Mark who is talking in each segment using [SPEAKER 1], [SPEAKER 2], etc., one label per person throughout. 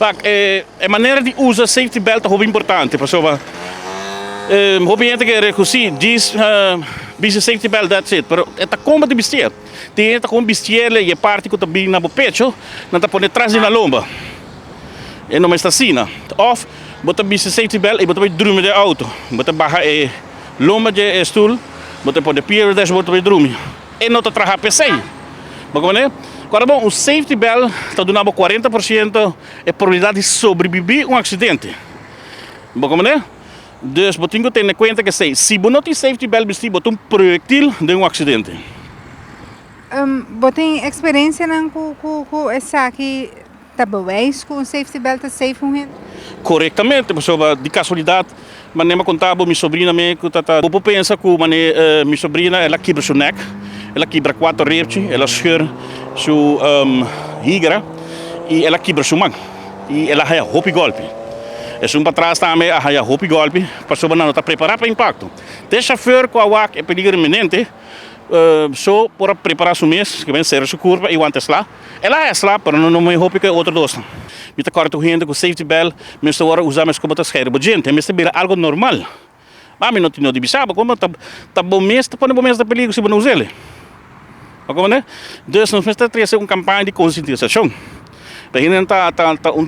[SPEAKER 1] A maneira de usar safety belt é muito importante, pessoal. Houve gente que diz bisa safety belt, that's it. Pero é como de vestir. Tem gente como vestir e parte que está bem na pecho, não está por detrás da lomba. E não está assim. Of, bota bisa safety belt e bota para dormir de auto. Bota barra e lomba de stoel, bota por de pier dashboard para dormir. E não está trabalhando PC. Bom, agora bom, o safety belt está dando 40% de probabilidade de sobreviver um acidente. Bom, dus você tem que ter em conta que se você não tem safety belt vestido, você tem projectil de um acidente.
[SPEAKER 2] Você tem experiência com essa aqui, tá bewijs com safety belt safe um
[SPEAKER 1] Corretamente, pessoal, de casualidade, mas nem me contava minha sobrinha me que eu penso que minha sobrinha ela quebra seu neck, ela quebra 4 ribs, ela scheur seu higra e ela quebra sua mão e ela é hopi golpe. É um para trás também a hopi golpe, para sobre não está preparado para impacto. Tem chauffeur com a WAC é perigo iminente, só para preparar seu mês, que vem ser sua curva e o antes lá. Ela é lá, para não me hopi que outro dois. Me tá corto gente com safety belt, me estou agora usando mais como tá esquerdo, gente, me está vira algo normal. Mas me não tinha de bisaba, como tá bom mês, tá bom mês da perigo se não usar ele. Como né? Dus nós estamos uma campanha de conscientização. Para gente tá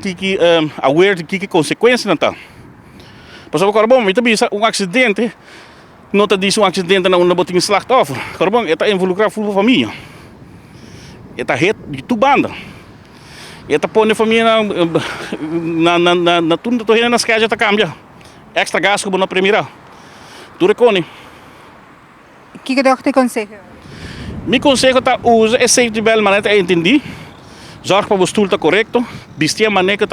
[SPEAKER 1] tiki aware de que consequências não tá. Pasal agora bom, me também um acidente, não tá diz um acidente não botinho slachtoffer. Agora bom, está involucrar full família. Está het de tu banda. Está põe a família na tudo tô nas casas tá cambia. Extra gasto como na primeira. Tu recone.
[SPEAKER 2] Que eu te aconselho?
[SPEAKER 1] Meu conselho é usar a safety belt maneira que entendi. Zorg para o stoel está correto. Vestir a maneira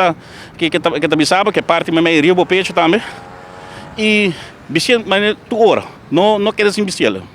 [SPEAKER 1] que sabe que parte da maioria do pecho também. E vestir a maneira tu hora. Não queres vestir.